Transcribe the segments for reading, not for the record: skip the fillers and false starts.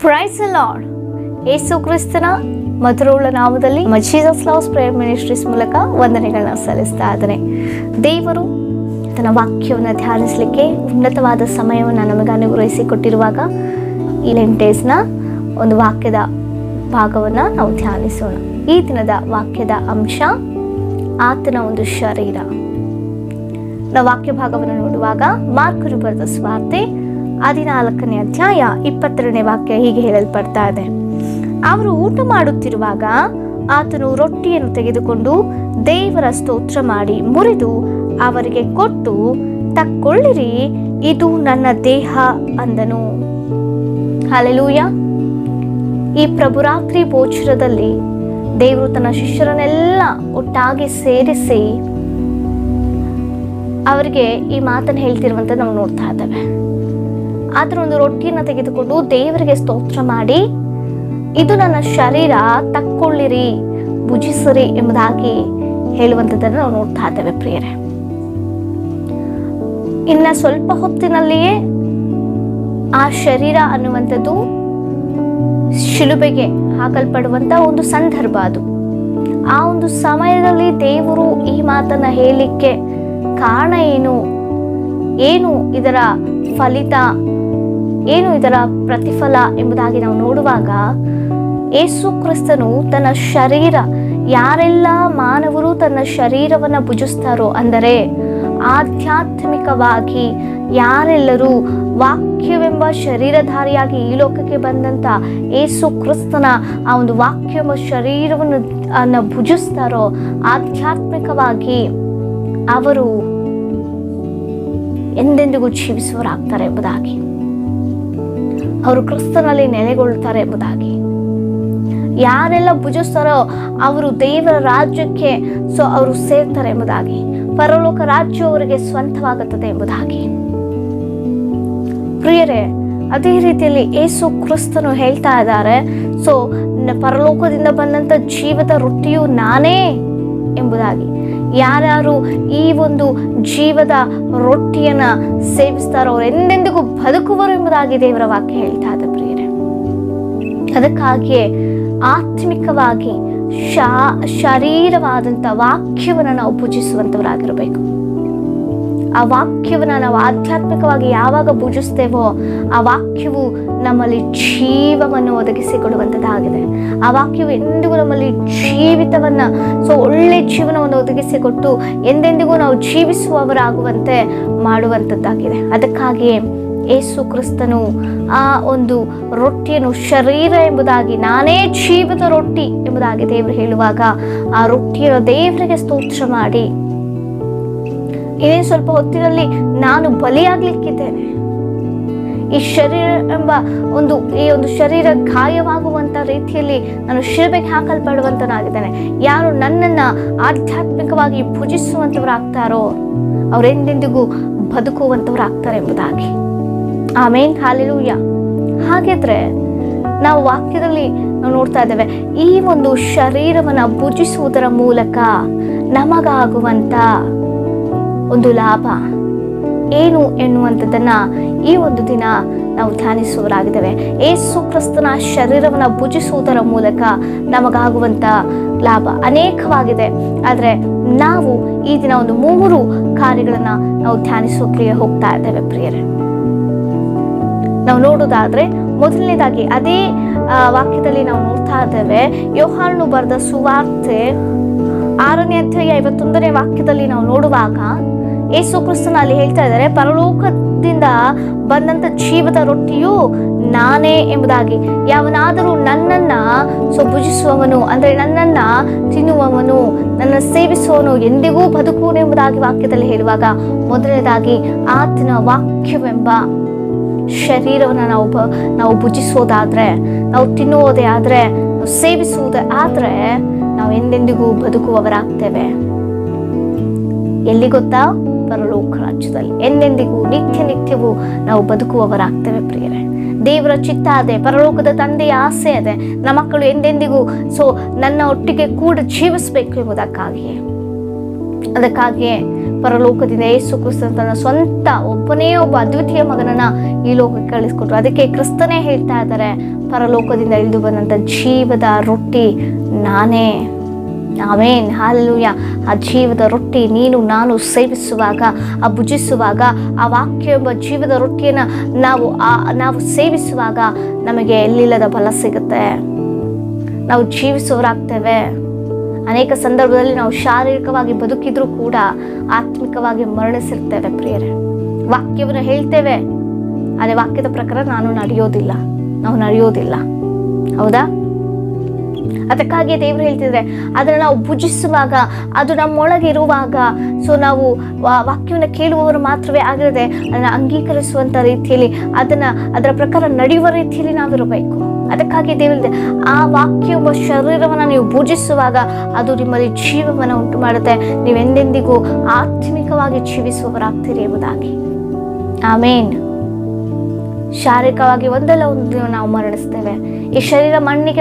Price the lord. ಯೇಸು ಕ್ರಿಸ್ತನ ಮಧುರವುಳ್ಳ ನಾಮದಲ್ಲಿ Jesus loves prayer ministries ಮೂಲಕ ವಂದನೆಗಳನ್ನ ಸಲ್ಲಿಸ್ತಾ ಇದ್ದೇನೆ. ದೇವರು ತನ್ನ ವಾಕ್ಯವನ್ನು ಧ್ಯಾನಿಸಲಿಕ್ಕೆ ಉನ್ನತವಾದ ಸಮಯವನ್ನು ನಮಗೆ ಅನುಗ್ರಹಿಸಿ ಕೊಟ್ಟಿರುವಾಗ ಈ ಲೆಂಟೇಸ್ನ ಒಂದು ವಾಕ್ಯದ ಭಾಗವನ್ನು ನಾವು ಧ್ಯಾನಿಸೋಣ. ಈ ದಿನದ ವಾಕ್ಯದ ಅಂಶ ಆತನ ಒಂದು ಶರೀರ. ನಾವು ವಾಕ್ಯ ಭಾಗವನ್ನು ನೋಡುವಾಗ ಮಾರ್ಕನು ಬರೆದ ಸುವಾರ್ತೆ 14ನೇ ಅಧ್ಯಾಯ 22ನೇ ವಾಕ್ಯ ಹೀಗೆ ಹೇಳಲ್ಪಡ್ತಾ ಇದೆ. ಅವರು ಊಟ ಮಾಡುತ್ತಿರುವಾಗ ಆತನು ರೊಟ್ಟಿಯನ್ನು ತೆಗೆದುಕೊಂಡು ದೇವರ ಸ್ತೋತ್ರ ಮಾಡಿ ಮುರಿದು ಅವರಿಗೆ ಕೊಟ್ಟು, ತಕ್ಕೊಳ್ಳಿರಿ, ಇದು ನನ್ನ ದೇಹ ಅಂದನು. ಹಲ್ಲೆಲೂಯಾ. ಈ ಪ್ರಭುರಾತ್ರಿ ಭೋಜನದಲ್ಲಿ ದೇವರು ತನ್ನ ಶಿಷ್ಯರನ್ನೆಲ್ಲ ಒಟ್ಟಾಗಿ ಸೇರಿಸಿ ಅವರಿಗೆ ಈ ಮಾತನ್ನು ಹೇಳ್ತಿರುವಂತ ನಾವು ನೋಡ್ತಾ ಇದ್ದೇವೆ. ಆತರ ಒಂದು ರೊಟ್ಟಿಯನ್ನು ತೆಗೆದುಕೊಂಡು ದೇವರಿಗೆ ಸ್ತೋತ್ರ ಮಾಡಿ, ಇದು ನನ್ನ ಶರೀರ, ತಕ್ಕೊಳ್ಳಿರಿ, ಭುಜಿಸಿರಿ ಎಂಬುದಾಗಿ ಹೇಳುವಂಥದ್ದನ್ನು ನಾವು ನೋಡ್ತಾ ಇದ್ದೇವೆ ಪ್ರಿಯರೇ. ಇನ್ನ ಸ್ವಲ್ಪ ಹೊತ್ತಿನಲ್ಲಿಯೇ ಆ ಶರೀರ ಅನ್ನುವಂಥದ್ದು ಶಿಲುಬೆಗೆ ಹಾಕಲ್ಪಡುವಂತ ಒಂದು ಸಂದರ್ಭ. ಅದು ಆ ಒಂದು ಸಮಯದಲ್ಲಿ ದೇವರು ಈ ಮಾತನ್ನ ಹೇಳಲಿಕ್ಕೆ ಕಾರಣ ಏನು ಇದರ ಫಲಿತ ಏನು, ಇದರ ಪ್ರತಿಫಲ ಎಂಬುದಾಗಿ ನಾವು ನೋಡುವಾಗ, ಯೇಸು ಕ್ರಿಸ್ತನು ತನ್ನ ಶರೀರ, ಯಾರೆಲ್ಲ ಮಾನವರು ತನ್ನ ಶರೀರವನ್ನ ಭುಜಿಸ್ತಾರೋ, ಅಂದರೆ ಆಧ್ಯಾತ್ಮಿಕವಾಗಿ ಯಾರೆಲ್ಲರೂ ವಾಕ್ಯವೆಂಬ ಶರೀರಧಾರಿಯಾಗಿ ಈ ಲೋಕಕ್ಕೆ ಬಂದಂತ ಯೇಸು ಕ್ರಿಸ್ತನ ಆ ಒಂದು ವಾಕ್ಯವೆಂಬ ಶರೀರವನ್ನು ಭುಜಿಸ್ತಾರೋ, ಆಧ್ಯಾತ್ಮಿಕವಾಗಿ ಅವರು ಎಂದೆಂದಿಗೂ ಜೀವಿಸುವರಾಗ್ತಾರೆ ಎಂಬುದಾಗಿ, ಅವರು ಕ್ರಿಸ್ತನಲ್ಲಿ ನೆಲೆಗೊಳ್ಳುತ್ತಾರೆ ಎಂಬುದಾಗಿ, ಯಾರೆಲ್ಲ ಭುಜಿಸ್ತಾರೋ ಅವರು ದೇವರ ರಾಜ್ಯಕ್ಕೆ ಅವರು ಸೇರ್ತಾರೆ ಎಂಬುದಾಗಿ, ಪರಲೋಕ ರಾಜ್ಯ ಅವರಿಗೆ ಸ್ವಂತವಾಗುತ್ತದೆ ಎಂಬುದಾಗಿ. ಪ್ರಿಯರೇ, ಅದೇ ರೀತಿಯಲ್ಲಿ ಯೇಸು ಕ್ರಿಸ್ತನು ಹೇಳ್ತಾ ಇದ್ದಾರೆ, ಪರಲೋಕದಿಂದ ಬಂದಂತ ಜೀವದ ರೊಟ್ಟಿಯು ನಾನೇ ಎಂಬುದಾಗಿ. ಯಾರ್ಯಾರು ಈ ಒಂದು ಜೀವದ ರೊಟ್ಟಿಯನ್ನ ಸೇವಿಸ್ತಾರೋ ಅವರು ಎಂದೆಂದಿಗೂ ಬದುಕುವರು ಎಂಬುದಾಗಿ ದೇವರ ವಾಕ್ಯ ಹೇಳ್ತಾ ಇದೆ ಪ್ರಿಯರೇ. ಅದಕ್ಕಾಗಿಯೇ ಆತ್ಮಿಕವಾಗಿ ಶರೀರವಾದಂಥ ವಾಕ್ಯವನ್ನು ನಾವು ಭುಜಿಸುವಂಥವರಾಗಿರಬೇಕು. ಆ ವಾಕ್ಯವನ್ನು ನಾವು ಆಧ್ಯಾತ್ಮಿಕವಾಗಿ ಯಾವಾಗ ಭುಜಿಸ್ತೇವೋ ಆ ವಾಕ್ಯವು ನಮ್ಮಲ್ಲಿ ಜೀವವನ್ನು ಒದಗಿಸಿಕೊಡುವಂಥದ್ದಾಗಿದೆ. ಆ ವಾಕ್ಯವು ಎಂದಿಗೂ ನಮ್ಮಲ್ಲಿ ಜೀವಿತವನ್ನ ಒಳ್ಳೆ ಜೀವನವನ್ನು ಒದಗಿಸಿಕೊಟ್ಟು ಎಂದೆಂದಿಗೂ ನಾವು ಜೀವಿಸುವವರಾಗುವಂತೆ ಮಾಡುವಂಥದ್ದಾಗಿದೆ. ಅದಕ್ಕಾಗಿಯೇ ಯೇಸು ಕ್ರಿಸ್ತನು ಆ ಒಂದು ರೊಟ್ಟಿಯನ್ನು ಶರೀರ ಎಂಬುದಾಗಿ, ನಾನೇ ಜೀವದ ರೊಟ್ಟಿ ಎಂಬುದಾಗಿ ದೇವರು ಹೇಳುವಾಗ, ಆ ರೊಟ್ಟಿಯನ್ನು ದೇವರಿಗೆ ಸ್ತೋತ್ರ ಮಾಡಿ, ಇನ್ನೇನು ಸ್ವಲ್ಪ ಹೊತ್ತಿನಲ್ಲಿ ನಾನು ಬಲಿಯಾಗ್ಲಿಕ್ಕಿದ್ದೇನೆ, ಈ ಶರೀರ ಎಂಬ ಈ ಒಂದು ಶರೀರ ಗಾಯವಾಗುವಂತ ರೀತಿಯಲ್ಲಿ ನಾನು ಶಿಲುಬೆಗೆ ಹಾಕಲ್ಪಡುವಂತನಾಗಿದ್ದೇನೆ. ಯಾರು ನನ್ನನ್ನ ಆಧ್ಯಾತ್ಮಿಕವಾಗಿ ಭುಜಿಸುವಂತವರಾಗ್ತಾರೋ ಅವರೆಂದೆಂದಿಗೂ ಬದುಕುವಂತವರಾಗ್ತಾರೆ ಎಂಬುದಾಗಿ. ಆಮೇನ್, ಹಲ್ಲೆಲೂಯಾ. ಹಾಗಿದ್ರೆ ನಾವು ವಾಕ್ಯದಲ್ಲಿ ನಾವು ನೋಡ್ತಾ ಇದ್ದೇವೆ, ಈ ಒಂದು ಶರೀರವನ್ನ ಭುಜಿಸುವುದರ ಮೂಲಕ ನಮಗಾಗುವಂತ ಒಂದು ಲಾಭ ಏನು ಎನ್ನುವಂಥದ್ದನ್ನ ಈ ಒಂದು ದಿನ ನಾವು ಧ್ಯಾನಿಸುವರಾಗಿದ್ದೇವೆ. ಯೇಸು ಕ್ರಿಸ್ತನ ಶರೀರವನ್ನು ಭುಜಿಸುವುದರ ಮೂಲಕ ನಮಗಾಗುವಂತ ಲಾಭ ಅನೇಕವಾಗಿದೆ. ಆದರೆ ನಾವು ಈ ದಿನ ಒಂದು 3 ಕಾರ್ಯಗಳನ್ನ ನಾವು ಧ್ಯಾನಿಸೋಕೆ ಹೋಗ್ತಾ ಇದ್ದೇವೆ ಪ್ರಿಯರೇ. ನಾವು ನೋಡೋದಾದ್ರೆ ಮೊದಲನೇದಾಗಿ ಅದೇ ವಾಕ್ಯದಲ್ಲಿ ನಾವು ನೋಡ್ತಾ ಇದ್ದೇವೆ, ಯೋಹಾನನು ಬರೆದ ಸುವಾರ್ತೆ 6ನೇ ಅಧ್ಯಾಯ 51ನೇ ವಾಕ್ಯದಲ್ಲಿ ನಾವು ನೋಡುವಾಗ ಯೇಸು ಕ್ರಿಸ್ತನ ಅಲ್ಲಿ ಹೇಳ್ತಾ ಇದ್ದಾರೆ, ಪರಲೋಕದಿಂದ ಬಂದಂತ ಜೀವದ ರೊಟ್ಟಿಯು ನಾನೇ ಎಂಬುದಾಗಿ. ಯಾವನಾದರೂ ನನ್ನನ್ನ ಭುಜಿಸುವವನು, ಅಂದ್ರೆ ನನ್ನನ್ನ ತಿನ್ನುವವನು, ನನ್ನ ಸೇವಿಸುವವನು ಎಂದಿಗೂ ಬದುಕುವನು ಎಂಬುದಾಗಿ ವಾಕ್ಯದಲ್ಲಿ ಹೇಳುವಾಗ, ಮೊದಲನೇದಾಗಿ ಆತನ ವಾಕ್ಯವೆಂಬ ಶರೀರವನ್ನು ನಾವು ಭುಜಿಸೋದಾದ್ರೆ, ನಾವು ತಿನ್ನುವುದೇ ಆದ್ರೆ, ನಾವು ಸೇವಿಸುವುದೇ ಆದ್ರೆ ನಾವು ಎಂದೆಂದಿಗೂ ಬದುಕುವವರಾಗ್ತೇವೆ. ಎಲ್ಲಿ ಗೊತ್ತಾ? ಪರಲೋಕ ರಾಜ್ಯದಲ್ಲಿ ಎಂದೆಂದಿಗೂ ನಿತ್ಯವೂ ನಾವು ಬದುಕುವವರಾಗ್ತೇವೆ ಪ್ರಿಯರೇ. ದೇವರ ಚಿತ್ತ ಅದೇ, ಪರಲೋಕದ ತಂದೆಯ ಆಸೆ ಅದೇ, ನಮ್ಮ ಮಕ್ಕಳು ಎಂದೆಂದಿಗೂ ನನ್ನ ಒಟ್ಟಿಗೆ ಕೂಡ ಜೀವಿಸಬೇಕು ಎಂಬುದಕ್ಕಾಗಿಯೇ ಅದಕ್ಕಾಗಿಯೇ ಪರಲೋಕದಿಂದ ಯೇಸು ಕ್ರಿಸ್ತ ತನ್ನ ಸ್ವಂತ ಒಬ್ಬ ಅದ್ವಿತೀಯ ಮಗನನ್ನ ಈ ಲೋಕಕ್ಕೆ ಕಳಿಸ್ಕೊಟ್ರು. ಅದಕ್ಕೆ ಕ್ರಿಸ್ತನೇ ಹೇಳ್ತಾ ಇದ್ದಾರೆ, ಪರಲೋಕದಿಂದ ಇಳಿದು ಬಂದಂತ ಜೀವದ ರೊಟ್ಟಿ ನಾನೇ. ಆಮೇನ್, ಹಲ್ಲೆಲೂಯ. ಆ ಜೀವದ ರೊಟ್ಟಿ ನೀನು ನಾನು ಸೇವಿಸುವಾಗ, ಆ ಭುಜಿಸುವಾಗ, ಆ ವಾಕ್ಯ ಎಂಬ ಜೀವದ ರೊಟ್ಟಿಯನ್ನ ನಾವು ಸೇವಿಸುವಾಗ ನಮಗೆ ಎಲ್ಲಿಲ್ಲದ ಬಲ ಸಿಗುತ್ತೆ. ನಾವು ಜೀವಿಸುವರಾಗ್ತೇವೆ. ಅನೇಕ ಸಂದರ್ಭದಲ್ಲಿ ನಾವು ಶಾರೀರಿಕವಾಗಿ ಬದುಕಿದ್ರೂ ಕೂಡ ಆತ್ಮಿಕವಾಗಿ ಮರಣಿಸಿರ್ತೇವೆ ಪ್ರಿಯರೇ. ವಾಕ್ಯವನ್ನು ಹೇಳ್ತೇವೆ, ಅದೇ ವಾಕ್ಯದ ಪ್ರಕಾರ ನಾವು ನಡೆಯೋದಿಲ್ಲ. ಹೌದಾ? ಅದಕ್ಕಾಗಿ ದೇವರು ಹೇಳ್ತಿದ್ರೆ, ಅದನ್ನ ನಾವು ಭುಜಿಸುವಾಗ, ಅದು ನಮ್ಮೊಳಗೆ ಇರುವಾಗ, ಸೊ ನಾವು ವಾಕ್ಯವನ್ನು ಕೇಳುವವರು ಮಾತ್ರವೇ ಆಗಿರದೆ ಅದನ್ನ ಅಂಗೀಕರಿಸುವಂತ ರೀತಿಯಲ್ಲಿ, ಅದರ ಪ್ರಕಾರ ನಡೆಯುವ ರೀತಿಯಲ್ಲಿ ನಾವಿರಬೇಕು. ಅದಕ್ಕಾಗಿ ದೇವರಿದೆ, ಆ ವಾಕ್ಯ ಎಂಬ ಶರೀರವನ್ನು ನೀವು ಭುಜಿಸುವಾಗ ಅದು ನಿಮ್ಮಲ್ಲಿ ಜೀವವನ್ನು ಉಂಟು ಮಾಡುತ್ತೆ. ನೀವೆಂದೆಂದಿಗೂ ಆತ್ಮಿಕವಾಗಿ ಜೀವಿಸುವವರಾಗ್ತೀರಿ ಎಂಬುದಾಗಿ. ಆಮೇನ್. ಶಾರೀರಿಕವಾಗಿ ಒಂದಲ್ಲ ಒಂದು ದಿನ ನಾವು ಮರಣಿಸ್ತೇವೆ. ಈ ಶರೀರ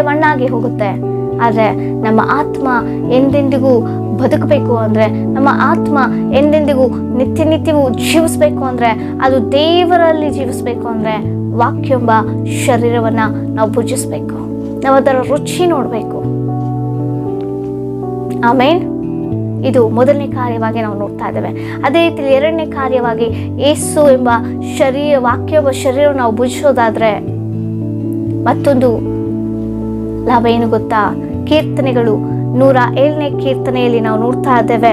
ಮಣ್ಣಾಗಿ ಹೋಗುತ್ತೆ. ಆದ್ರೆ ನಮ್ಮ ಆತ್ಮ ಎಂದೆಂದಿಗೂ ಬದುಕಬೇಕು ಅಂದ್ರೆ, ನಮ್ಮ ಆತ್ಮ ಎಂದೆಂದಿಗೂ ನಿತ್ಯವೂ ಜೀವಿಸ್ಬೇಕು ಅಂದ್ರೆ, ಅದು ದೇವರಲ್ಲಿ ಜೀವಿಸ್ಬೇಕು ಅಂದ್ರೆ ವಾಕ್ಯ ಎಂಬ ಶರೀರವನ್ನ ನಾವು ಭುಜಿಸ್ಬೇಕು. ನಾವು ಅದರ ರುಚಿ ನೋಡ್ಬೇಕು. ಆಮೇನ್. ಇದು ಮೊದಲನೇ ಕಾರ್ಯವಾಗಿ ನಾವು ನೋಡ್ತಾ ಇದ್ದೇವೆ. ಅದೇ ರೀತಿ ಎರಡನೇ ಕಾರ್ಯವಾಗಿ ಯೇಸು ಎಂಬ ವಾಕ್ಯ ಎಂಬ ಶರೀರ ನಾವು ಭುಜಿಸೋದಾದ್ರೆ ಮತ್ತೊಂದು ಲಾಭ ಏನು ಗೊತ್ತಾ? ಕೀರ್ತನೆಗಳು 107ನೇ ಕೀರ್ತನೆಯಲ್ಲಿ ನಾವು ನೋಡ್ತಾ ಇದ್ದೇವೆ.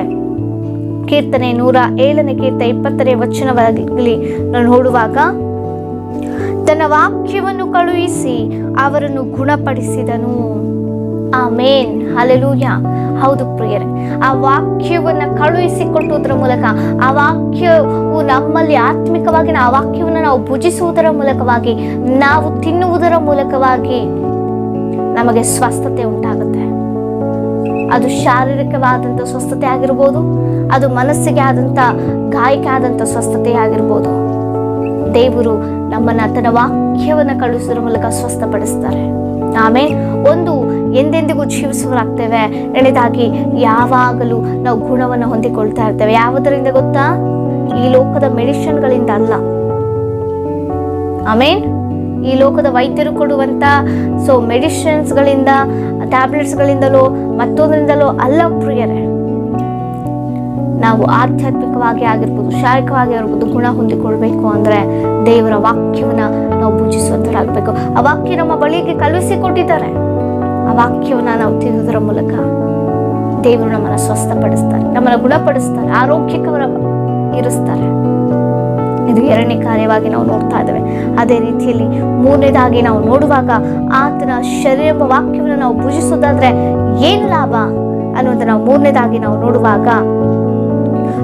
ಕೀರ್ತನೆ 107ನೇ ಕೀರ್ತನೆ 20ನೇ ವಚನವಾಗಿ ನಾವು ನೋಡುವಾಗ, ತನ್ನ ವಾಕ್ಯವನ್ನು ಕಳುಹಿಸಿ ಅವರನ್ನು ಗುಣಪಡಿಸಿದನು. ಆಮೇನ್, ಹಲ್ಲೆಲೂಯ. ಹೌದು ಪ್ರಿಯರೇ, ಆ ವಾಕ್ಯವನ್ನ ಕಳುಹಿಸಿಕೊಟ್ಟುವುದರ ಮೂಲಕ, ಆ ವಾಕ್ಯವು ನಮ್ಮಲ್ಲಿ ಆತ್ಮಿಕವಾಗಿ ಆ ವಾಕ್ಯವನ್ನು ನಾವು ಭುಜಿಸುವುದರ ಮೂಲಕವಾಗಿ, ನಾವು ತಿನ್ನುವುದರ ಮೂಲಕವಾಗಿ ನಮಗೆ ಸ್ವಸ್ಥತೆ ಉಂಟಾಗುತ್ತೆ. ಅದು ಶಾರೀರಿಕವಾದಂಥ ಸ್ವಸ್ಥತೆ ಆಗಿರ್ಬೋದು, ಅದು ಮನಸ್ಸಿಗೆ ಆದಂಥ ಗಾಯಕ್ಕೆ ಆದಂಥ ಸ್ವಸ್ಥತೆ ಆಗಿರ್ಬೋದು. ದೇವರು ನಮ್ಮನ್ನ ತನ್ನ ವಾಕ್ಯವನ್ನ ಕಳುಹಿಸುವುದರ ಮೂಲಕ ಸ್ವಸ್ಥಪಡಿಸ್ತಾರೆ. ಆಮೇಲೆ ಒಂದು ಎಂದೆಂದಿಗೂ ಜೀವಿಸುವರಾಗ್ತೇವೆ. ಎರಡನೇದಾಗಿ ಯಾವಾಗಲೂ ನಾವು ಗುಣವನ್ನು ಹೊಂದಿಕೊಳ್ತಾ ಇರ್ತೇವೆ. ಯಾವುದರಿಂದ ಗೊತ್ತಾ? ಈ ಲೋಕದ ಮೆಡಿಸಿನ್ಗಳಿಂದ ಅಲ್ಲ. ಆಮೇನ್. ಈ ಲೋಕದ ವೈದ್ಯರು ಕೊಡುವಂತ ಮೆಡಿಸಿನ್ಸ್ಗಳಿಂದ, ಟ್ಯಾಬ್ಲೆಟ್ಸ್ಗಳಿಂದಲೋ ಮತ್ತೊಂದರಿಂದಲೋ ಅಲ್ಲ ಪ್ರಿಯರೇ. ನಾವು ಆಧ್ಯಾತ್ಮಿಕವಾಗಿ ಆಗಿರ್ಬೋದು, ಶಾರೀರಿಕವಾಗಿ ಆಗಿರ್ಬೋದು, ಗುಣ ಹೊಂದಿಕೊಳ್ಬೇಕು ಅಂದ್ರೆ ದೇವರ ವಾಕ್ಯವನ್ನ ನಾವು ಭುಜಿಸುವಂತರಾಗಬೇಕು. ಆ ವಾಕ್ಯ ನಮ್ಮ ಬಳಿಗೆ ಕಳುಹಿಸಿಕೊಟ್ಟಿದ್ದಾರೆ. ಆ ವಾಕ್ಯವನ್ನ ನಾವು ತಿನ್ನುವುದರ ಮೂಲಕ ದೇವರು ನಮ್ಮನ್ನ ಸ್ವಸ್ಥಪಡಿಸ್ತಾರೆ, ನಮ್ಮನ್ನ ಗುಣಪಡಿಸ್ತಾರೆ, ಆರೋಗ್ಯಕರ ಇರಿಸ್ತಾರೆ. ಇದು ಎರಡನೇ ಕಾರ್ಯವಾಗಿ ನಾವು ನೋಡ್ತಾ ಇದ್ದೇವೆ. ಅದೇ ರೀತಿಯಲ್ಲಿ ಮೂರನೇದಾಗಿ ನಾವು ನೋಡುವಾಗ, ಆತನ ಶರೀರ ಎಂಬ ವಾಕ್ಯವನ್ನು ನಾವು ಭುಜಿಸೋದಾದ್ರೆ ಏನು ಲಾಭ ಅನ್ನುವಂತ ನಾವು ಮೂರನೇದಾಗಿ ನಾವು ನೋಡುವಾಗ,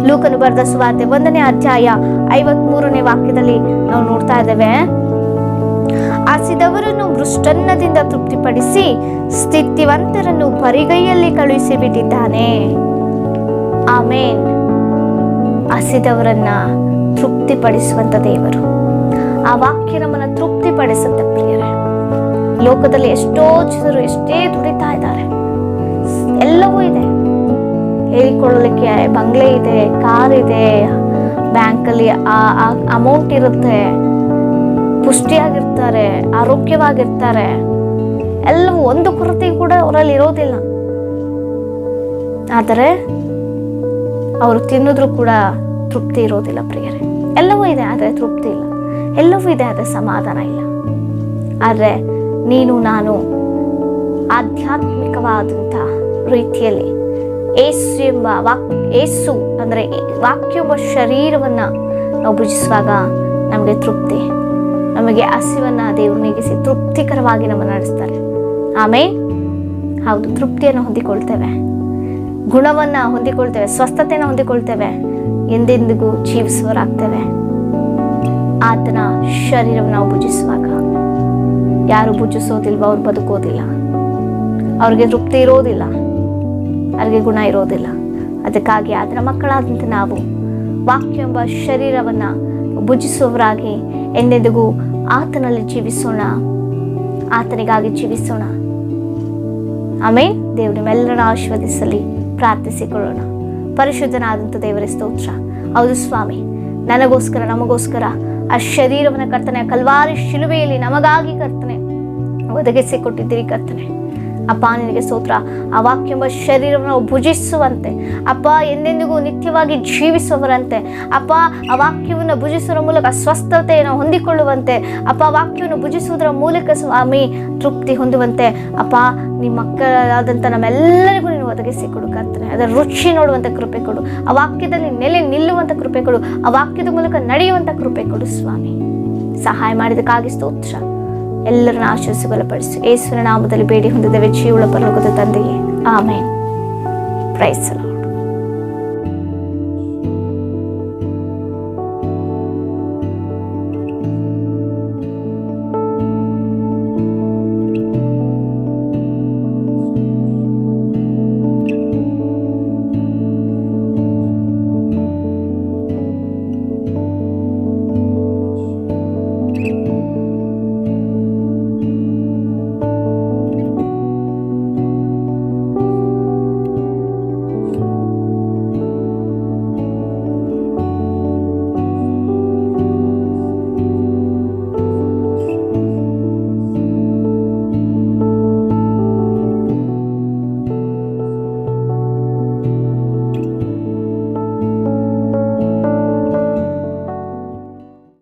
ಲೂಕನು ಬರೆದ ಸುವಾರ್ತೆ 1ನೇ ಅಧ್ಯಾಯ 53ನೇ ವಾಕ್ಯದಲ್ಲಿ ನಾವು ನೋಡ್ತಾ ಇದ್ದೇವೆ, ಹಸಿದವರನ್ನು ಮೃಷ್ಟನ್ನದಿಂದ ತೃಪ್ತಿಪಡಿಸಿ ಸ್ಥಿತಿವಂತರನ್ನು ಪರಿಗೈಯಲ್ಲಿ ಕಳುಹಿಸಿ ಬಿಟ್ಟಿದ್ದಾನೆ. ಆಮೇನ್. ಹಸಿದವರನ್ನ ತೃಪ್ತಿಪಡಿಸುವಂತ ದೇವರು. ಆ ವಾಕ್ಯ ನಮ್ಮನ್ನ ತೃಪ್ತಿಪಡಿಸುತ್ತೆ ಪ್ರಿಯರೇ. ಲೋಕದಲ್ಲಿ ಎಷ್ಟೋ ಜನರು ಎಷ್ಟೇ ದುಡಿತಾ ಇದ್ದಾರೆ, ಎಲ್ಲವೂ ಇದೆ, ಹೇಳಿಕೊಳ್ಳಲಿಕ್ಕೆ ಬಂಗ್ಲೆ ಇದೆ, ಕಾರ್ ಇದೆ, ಬ್ಯಾಂಕಲ್ಲಿ ಅಮೌಂಟ್ ಇರುತ್ತೆ, ಪುಷ್ಟಿಯಾಗಿರ್ತಾರೆ, ಆರೋಗ್ಯವಾಗಿರ್ತಾರೆ, ಎಲ್ಲವೂ ಒಂದು ಕೊರತೆ ಕೂಡ ಅವರಲ್ಲಿ ಇರೋದಿಲ್ಲ. ಆದರೆ ಅವರು ತಿನ್ನಿದ್ರು ಕೂಡ ತೃಪ್ತಿ ಇರೋದಿಲ್ಲ ಪ್ರಿಯರೇ. ಎಲ್ಲವೂ ಇದೆ ಆದರೆ ತೃಪ್ತಿ ಇಲ್ಲ, ಎಲ್ಲವೂ ಇದೆ ಆದರೆ ಸಮಾಧಾನ ಇಲ್ಲ. ಆದರೆ ನೀನು ನಾನು ಆಧ್ಯಾತ್ಮಿಕವಾದಂಥ ರೀತಿಯಲ್ಲಿ ಏಸು ಅಂದ್ರೆ ವಾಕ್ಯ ಎಂಬ ಶರೀರವನ್ನ ನಾವು ಭುಜಿಸುವಾಗ ನಮಗೆ ತೃಪ್ತಿ, ನಮಗೆ ಹಸಿವನ್ನ ದೇವರು ನೀಗಿಸಿ ತೃಪ್ತಿಕರವಾಗಿ ನಮ್ಮನ್ನು ನಡೆಸ್ತಾರೆ. ಆಮೇಲೆ ಹೌದು, ತೃಪ್ತಿಯನ್ನು ಹೊಂದಿಕೊಳ್ತೇವೆ, ಗುಣವನ್ನ ಹೊಂದಿಕೊಳ್ತೇವೆ, ಸ್ವಸ್ಥತೆಯನ್ನು ಹೊಂದಿಕೊಳ್ತೇವೆ, ಎಂದೆಂದಿಗೂ ಜೀವಿಸುವರಾಗ್ತೇವೆ. ಆತನ ಶರೀರವನ್ನು ನಾವು ಭುಜಿಸುವಾಗ, ಯಾರು ಭುಜಿಸೋದಿಲ್ವೋ ಅವ್ರು ಬದುಕೋದಿಲ್ಲ, ಅವ್ರಿಗೆ ತೃಪ್ತಿ ಇರೋದಿಲ್ಲ, ಅವ್ರಿಗೆ ಗುಣ ಇರೋದಿಲ್ಲ. ಅದಕ್ಕಾಗಿ ಆತನ ಮಕ್ಕಳಾದಂತೆ ನಾವು ವಾಕ್ಯ ಎಂಬ ಶರೀರವನ್ನ ಭುಜಿಸುವವರಾಗಿ ಎಂದೆಂದಿಗೂ ಆತನಲ್ಲಿ ಜೀವಿಸೋಣ, ಆತನಿಗಾಗಿ ಜೀವಿಸೋಣ. ಆಮೇಲೆ ದೇವರು ನಿಮ್ಮೆಲ್ಲರನ್ನ ಆಶೀರ್ವದಿಸಲಿ. ಪ್ರಾರ್ಥಿಸಿಕೊಳ್ಳೋಣ. ಪರಿಶುದ್ಧನಾದಂಥ ದೇವರೇ ಸ್ತೋತ್ರ. ಹೌದು ಸ್ವಾಮಿ, ನನಗೋಸ್ಕರ ನಮಗೋಸ್ಕರ ಆ ಶರೀರವನ್ನು ಕರ್ತನೆ ಕಲ್ವಾರಿ ಶಿಲುಬೆಯಲ್ಲಿ ನಮಗಾಗಿ ಕರ್ತನೆ ಒದಗಿಸಿಕೊಟ್ಟಿದ್ದೀರಿ ಕರ್ತನೆ. ಅಪ್ಪ ನಿನಗೆ ಸ್ತೋತ್ರ. ಆ ವಾಕ್ಯವೆಂಬ ಶರೀರವನ್ನು ಭುಜಿಸುವಂತೆ ಅಪ್ಪ, ಎಂದೆಂದಿಗೂ ನಿತ್ಯವಾಗಿ ಜೀವಿಸುವವರಂತೆ ಅಪ್ಪ, ಆ ವಾಕ್ಯವನ್ನು ಭುಜಿಸುವ ಮೂಲಕ ಸ್ವಸ್ಥತೆಯನ್ನು ಹೊಂದಿಕೊಳ್ಳುವಂತೆ ಅಪ್ಪ, ವಾಕ್ಯವನ್ನು ಭುಜಿಸುವುದರ ಮೂಲಕ ಸ್ವಾಮಿ ತೃಪ್ತಿ ಹೊಂದುವಂತೆ ಅಪ್ಪ, ನಿಮ್ಮ ಮಕ್ಕಳಾದಂಥ ನಮ್ಮೆಲ್ಲರಿಗೂ ನೀನು ಒದಗಿಸಿಕೊಡು ಕರ್ತನೆ. ಅದರ ರುಚಿ ನೋಡುವಂಥ ಕೃಪೆ ಕೊಡು. ಆ ವಾಕ್ಯದಲ್ಲಿ ನೆಲೆ ನಿಲ್ಲುವಂಥ ಕೃಪೆ ಕೊಡು. ಆ ವಾಕ್ಯದ ಮೂಲಕ ನಡೆಯುವಂಥ ಕೃಪೆ ಕೊಡು ಸ್ವಾಮಿ. ಸಹಾಯ ಮಾಡಿದಕ್ಕಾಗಿ ಸ್ತೋತ್ರ. ಎಲ್ಲರನ್ನ ಆಶೀರ್ವದಿಸಿ ಬಲಪಡಿಸು. ಯೇಸುವಿನ ನಾಮದಲ್ಲಿ ಬೇಡಿ ಹೊಂದಿದ್ದೇವೆ ಜೀವಳ ಪರಲೋಕದ ತಂದೆಯೇ, ಆಮೇನ್. ಪ್ರೈಸ್.